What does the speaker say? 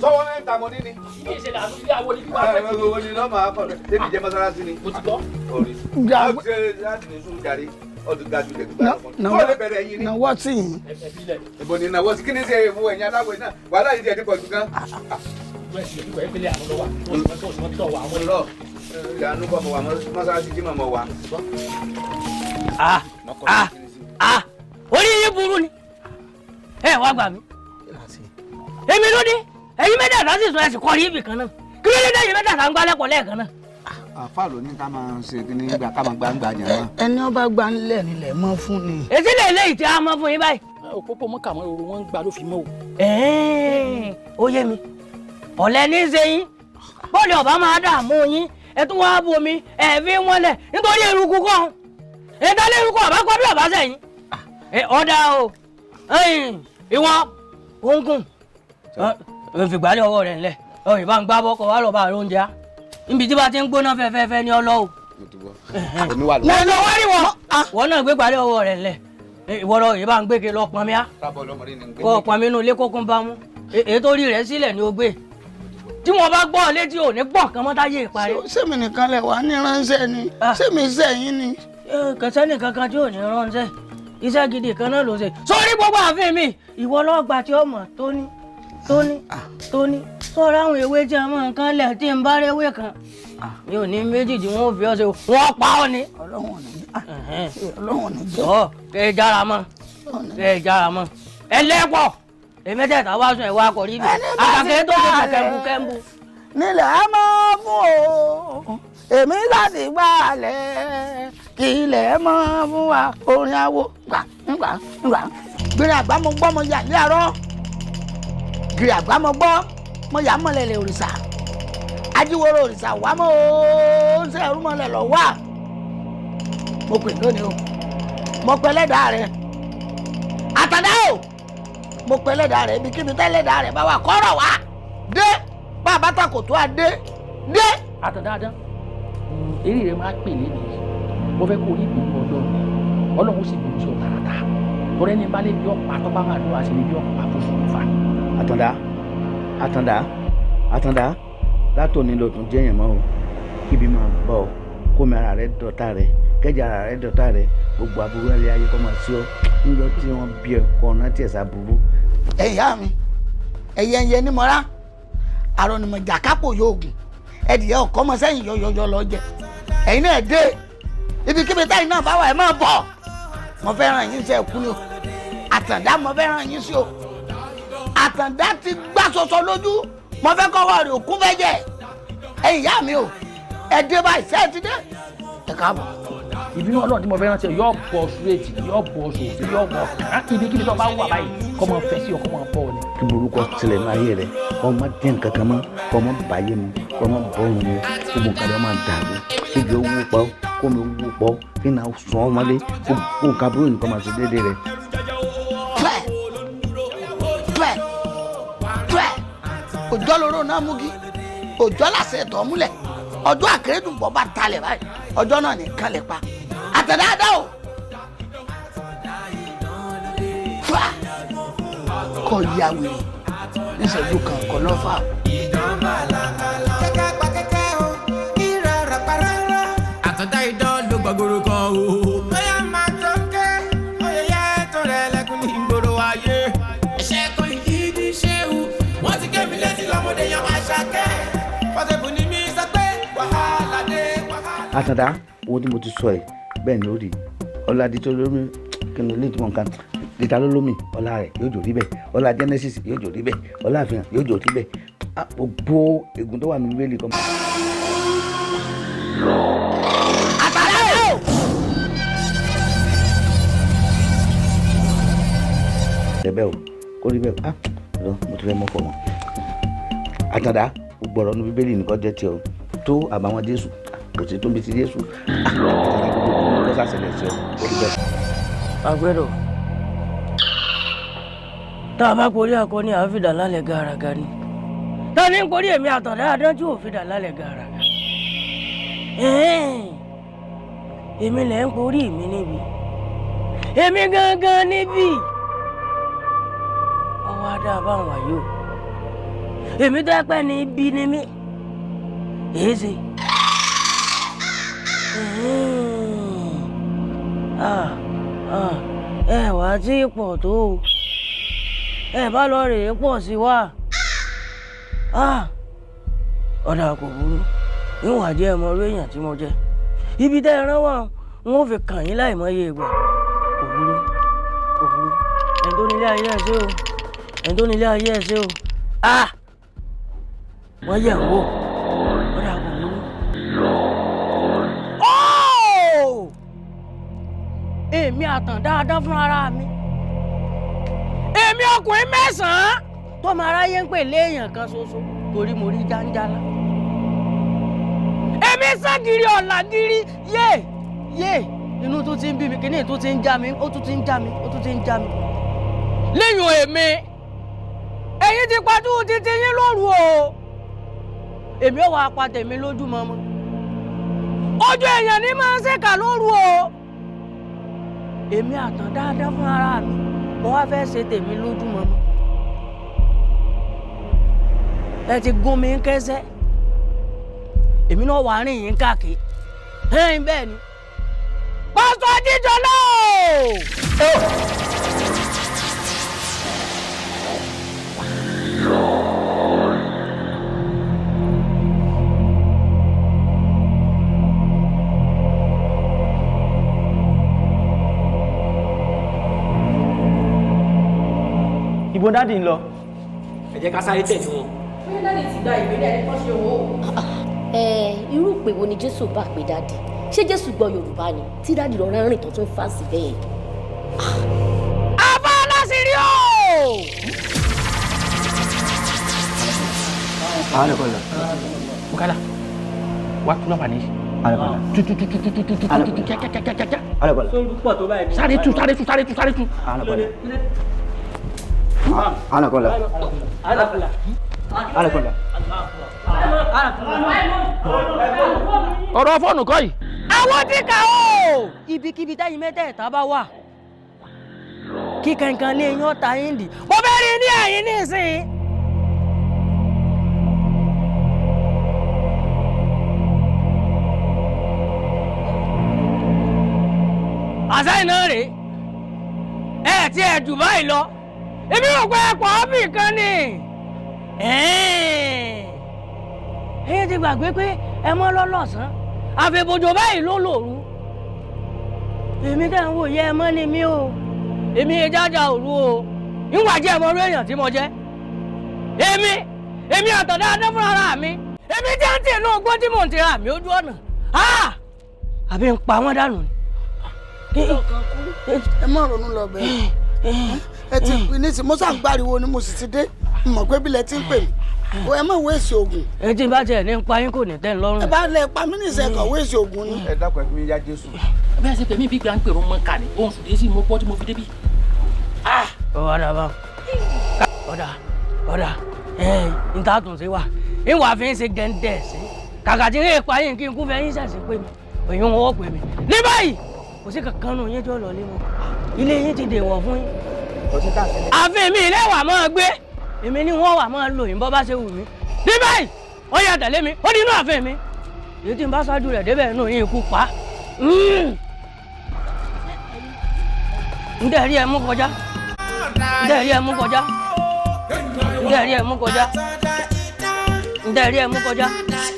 Sọ́wọ́ ní ta mo ní ni. Ilé ìṣẹ̀lẹ̀ àánú ilé àwọn oníbí wà fẹ́. Owó ni lọ́mọ akọ̀dọ̀. Débi jẹ́ mọ́sálásí ni. Mo ti gbọ́. Orí. Àwọn ṣe láti ní sùúrù jàre. Ọdún gaju lè gbà. Kọ́ lè bẹ̀rẹ̀ yín ni. Nàwọ́ sí yìí. Ìbò ni nàwọ́ sí kí ni ṣe ìwọ ẹ̀yìn aláwọ̀ náà. Wàhálà yìí ti ẹ̀ ti pọ̀ jù gan. Ìyanu kọ́ mọ̀ wá mọ́sálásí jí mọ̀ wá. Orí yín burú ni. Ẹ wá gbà mí. Èmi ló dé. Ẹ̀yin mẹ́tẹ̀ẹ̀ta sì sọ ẹ̀sìn kọrí ibì kan náà. Kí ló dé dé ẹ̀yin mẹ́tẹ̀ẹ̀ta ń gbá lẹ́pọ̀ lẹ́ẹ̀kan náà? Àfà ló ní ká máa ṣe kí ní gbà ká máa gbà jẹ̀ náà. Ẹni ọba gbà ńlẹ̀ nílẹ̀ mọ́ fún ni. Èsì lè léyìí tí a mọ́ fún yín báyìí. Òpópó mọ́kà mọ́ ooru wọn ń gbà ló fi mọ́ o. Ó yé mi. Ọ̀lẹ ní í ṣe yín. Bọ́ọ̀lù ọ̀bá máa dààmú yín. Ẹ tún wá bomi ẹ̀fí wọn lẹ̀ nítorí eruku kan. Ìdálé eruku ọ̀bá kọ́ bí ọ̀bá sẹ́yìn. Ọ̀dà o. Ìwọ̀n oògùn. Fìgbálẹ̀ ọwọ́ rẹ̀ ńlẹ̀. Ìbá ń gbá bọ́kọ̀ wá lọ bá oúnjẹ á. Níbi tí bá ti ń gbóná fẹ́fẹ́fẹ́ ní ọlọ́ o. Wọ́n lọ wá rí wọn. Wọ́n náà gbé gbálẹ̀ ọwọ́ rẹ̀ ńlẹ̀. Ìwọ lọ ìbá ń gbé ke lọ pọnmi á. Kọ́ pọnmi inú ilé kókún bá mú. Èyí tó rí rẹ̀ sílẹ̀ ni ó gbé. Tí wọ́n bá gbọ́ létí ò ní gbọ́ kan mọ́ táyé ìparí. Sẹ́mi nìkan lẹ̀ wá ní ránṣẹ́ ni. Sẹ́mi sẹ́yìn ni. Kẹsẹ́ nìkan kan tí ò ní ránṣẹ́. Iṣẹ́ gidi kan náà ló ṣe. Sórí gbogbo ààfin mi, ìwọ lọ́gbà tí ó mọ̀ tóní. Sọ́ra àwọn ewé tí a máa ń kan lẹ̀ tí ń bá rẹ́wé kan. Mi ò ní méjì tí wọ́n fi ọ́ ṣe wọ́n pa ọ́ ni. Ọlọ́run ní jẹ́. Kẹ́ ẹ jára mọ́. Ẹlẹ́pọ̀. Èmẹ́tẹ̀ẹ̀ta wá sùn ẹ̀wà akọ̀ rí mi. Àkàkẹ́ tó ṣe kẹ̀mbù. Nílẹ̀ á máa fún o. Èmi láti gbàlẹ̀ kí ilẹ̀ máa fún wa. Orin awo gbà. Gbèrè àgbà mo gbọ́ mo yà ní àárọ̀. Gbèrè àgbà mo gbọ́ mo yà mọ́lẹ̀lẹ̀ òrìṣà. Ajíwòrò òrìṣà wà mọ́ o. Ń ṣe ẹrú mọ́lẹ̀ lọ wà. Mo pè lónìí o. Mo pè lẹ́dàá rẹ̀. Àtàdá o. Mo pè lẹ́dàá rẹ̀ ibi kíbi tẹ́lẹ̀dàá rẹ̀ bá wà kọ́rọ̀ wá. Dé bá a bá takò tó a dé. Àtàdáadán eré rẹ máa pè lé nìyí. Mo fẹ́ kó o ní ìgbìmọ̀ Ọlọ́run sì bí oṣù tààtà. Tọ́rẹ́ ní balẹ̀ bí ọ̀pá tó bá máa dúró àṣẹ ní bí ọ̀pá tó fún un fa. Àtàndá látòní ló tún jẹ́ yẹn mọ́ o. Kíbi máa bọ̀ ọ́ kómi ara rẹ̀ dọ̀tá rẹ̀ kẹ́jà ara rẹ̀ dọ̀tá rẹ̀ gbogbo aburú ẹ̀lẹ́ ayé kọ́ máa sí ọ níjọ́ tí wọ́n bí ẹ kọ́ ọ̀nà tí ẹ̀ sá burú. Ẹ̀yà mi ẹ̀yẹ ẹ̀yẹ ní mọ́ra àrọ̀ ni mo jà kápò yóògùn ẹ̀dìyẹ ọ̀kọ́ mọ sẹ́yìn yọ̀yọ̀yọ̀ lọ jẹ ẹ̀yin náà dé ibikíbi táyìn náà bá wà ẹ̀ máa bọ̀ mo fẹ́ràn yín sí ẹ̀kú ni o Àtàndá mo fẹ́ràn yín sí o Àtàndá ti gbá soso lójú mo fẹ́ kọ́wọ́ rẹ̀ òkú fẹ́ jẹ ẹ̀yin ìyá mi o ẹ̀ dé báyìí sẹ́ẹ̀ ti dé ẹ̀ káàbọ̀. Ìbínú Ọlọ́run tí mo fẹ́ rántí yóò bọ̀ ṣúrẹ́ẹ̀tì yóò bọ̀ ṣòfin yóò bọ̀ kán ibikíbi tó bá wà báyìí kọ́ mọ fẹ́ sí ọ kọ́ mọ bọ̀ ọ ni. Kí burúkọ tilẹ̀ ní ayé rẹ̀ kọ́ mọ dín nǹkan kan mọ́ kọ́ mọ bàyé mi kọ́ mọ bọ́ọ̀rùn mi gbogbo nǹkan ló máa dàrú kíbi owó pọ̀ kó mi wú pọ̀ kí n náà sùn ọ́ mọ́lé kó nǹkan burú nǹkan máa ṣe déédéé rẹ̀. Òjò lóró náà múgi òjò làṣẹ ẹ̀tọ́ múlẹ̀ ọjọ́ àkérédùnbọ̀ bá talẹ̀ báyìí ọjọ́ náà nìkan lè pa Àtàndá o. Kọ́ ya wèrè níṣẹ́jú kan kọ́ lọ́fà. Àtàndá idán ló gbàgbóró kan o. Bóyá máa tó ké oyeyẹ tó rẹ̀ lẹ́kùn ní ìgboro ayé. Ẹ̀ṣẹ̀ kan yìí ní ṣéwù wọ́n ti ké mi létí lọ́mọdé yan Àṣàkẹ́. Pọ́sẹ̀bù ni mi sọ pé wàhálà dé wàhálà. Àtàndá owó tí mo ti sọ ẹ bẹ́ẹ̀ ni ó rí ọ̀làdí tó lómi kí ni ilé ìtumọ̀ nǹkan dìtà ló lómi ọ̀là rẹ̀ yóò jò rí bẹ́ẹ̀ ọ̀là Genesis yóò jò rí bẹ́ẹ̀ ọ̀là àfihàn yóò jò rí bẹ́ẹ̀ gbogbo ègún tó wà nínú Bíbélì kan. Àtàndá o. Ẹ̀bẹ̀ o kó rí bẹ́ẹ̀ lọ mo ti fẹ́ mọ́ fọ̀ wọ́n. Àtàndá gbogbo ọ̀rọ̀ nínú Bíbélì nìkan jẹ́ tiẹ̀ o tó àbáwọn Jésù kò sí tó bí ti Jésù ló ṣàṣẹlẹ̀ sí ọ orí bẹ́ẹ̀. Agbẹ́rò tá a bá porí akọni àáfìdá lálẹ́ gàràgà ni tá a ní ń porí èmi Àtàndá adánjú òfìdá lálẹ́ gàràgà èmi lẹ̀ ń porí mi níbi èmi gangan níbi ọwọ́ adá báwọn àyò èmi tó pẹ́ ní ibi ni mí èé ṣe. Ẹ wá tí pọ̀ tó o ẹ bá lọ rèé pọ̀ sí wa ọ̀dà kò burú níwọ̀n àjẹ́ ẹ̀mọ orí èèyàn tí mo jẹ́ ibi tẹ́ ẹ rán wà wọn ò fi kàn yín láì mọye ìgbà kò burú ẹni tó nílé ayé ẹ̀ ṣe o ẹni tó nílé ayé ẹ̀ ṣe o wọ́n yẹ̀ wò ọ̀dà kò burú. Èmi àtàn dáadáa fún ara mi èmi ọkùnrin mẹ́sàn-án tó máa ráyé ń pè léèyàn kan ṣoṣo torí mo rí jáńjálá èmi ságiri ọ̀làgiri yé inú tó ti ń bí mi kíní tó ti ń já mi ó tún ti ń já mi lẹ́yìn èmi ẹ̀yin ti pàtó títí yín lóru o èmi ò wá pa tèmi lójúmọmọ ojú èèyàn ní máa ń ṣèkà lóru o èmi àtàn dáadáa fún ara mi mo wá fẹ́ ṣe tèmi lójúmọmọ ẹ ti gún mi ń kẹ́sẹ́ èmi náà wà rìn yín káàkiri ẹ̀yìn bẹ́ẹ̀ ni pásítọ̀ Ajíjọlá ibo dáàdì ń lọ. ẹ jẹ́ ká sáré tẹ̀lé wọn. bóyá dáàdì ti gba ìwé ní ẹni kan ṣe owó. irú ìpè wo ni jésù bá pè dáàdì ṣé jésù gbọ́ yorùbá ni tí dáàdì lọ rárìn tó tún fà sí bẹ́ẹ̀. àbá aláṣírí o. Alekọla. Bukala wá tún náà wà ní. Alekọla. Kíákíákíákíá. Alekọla. Sáré tú. Alekọla. Alekọla. ọ̀rọ̀ fóònù kọ́ yìí. àwọn tí kà ó ibikíbi tẹ́yin mẹ́tẹ̀ẹ̀ta bá wà kí kankan lé yín ọ̀tá yín dì mo fẹ́ rí ní ẹ̀yìn nísìnyí. àṣàyìn náà rèé ẹ ti ẹ̀ jù báyìí lọ èmi ò pẹ́ pọ̀ ọ́bì kan ni ẹ̀yin ti gbàgbé pé ẹ mọ́ lọ́lọ́sàn àfẹ̀bòjò báyìí ló lòru èmi tẹ̀ ń wò yẹ ẹ mọ́ ni mí o èmi yẹ jájà òru o ìwà jẹ́ ẹ mọ́ orí èèyàn tí mo jẹ́ èmi àtọ̀dá adé fúnra ara mi èmi jẹ́ ń tì inú ọgbọ́n tí mò ń tira mi ojú ọ̀nà àbí ń pa wọ́n dànù ni. ẹ má ronú lọ bẹ́ẹ̀ ẹ ti pin ní mo sá ń gbáriwo ni mo sì ti dé mọ̀ pé bílẹ̀ ti ń pè mí ẹ má wéèsì oògùn. ẹ tí n bá tiẹ̀ ní ń pa yín kò ní tẹ́ ń lọ́rùn. ẹ bá lẹ pa mí nìṣẹ́ kan wéèsì oògùn ni. ẹ dákun ẹ fi mi yá Jésù. bí a ṣe pè mí bí gbà ń pèrò mọ́ ká ní ohun sùn dé sí mo pọ́ tí mo fi débi. ọ̀dà bá ọ̀dà n ta tún sí wa ìwà fi ń ṣe gẹ́ndẹ̀ sí kàkà tí ń rè pa yín kí n kú fẹ́ yín ṣẹ̀ṣẹ̀ pé mi òyìn wọn pè mí ní báyìí kò sí kankan nù yín tí ó lọ lé wọn ilé yín ti dèwọ̀ fún yín. àfin mi ilé wà máa gbé èmi ni wọ́n wà máa lò yín bọ́ bá ṣe wù mí ní báyìí ó yá tẹ̀lé mi ó di inú àfin mi èyí tí n bá ṣáájú rẹ̀ débẹ̀ inú yín ikú pa ǹdẹ̀ rí ẹ mú kọjá ǹdẹ̀ rí ẹ mú kọjá ǹdẹ̀ rí ẹ mú kọjá ǹdẹ̀ rí ẹ mú kọjá.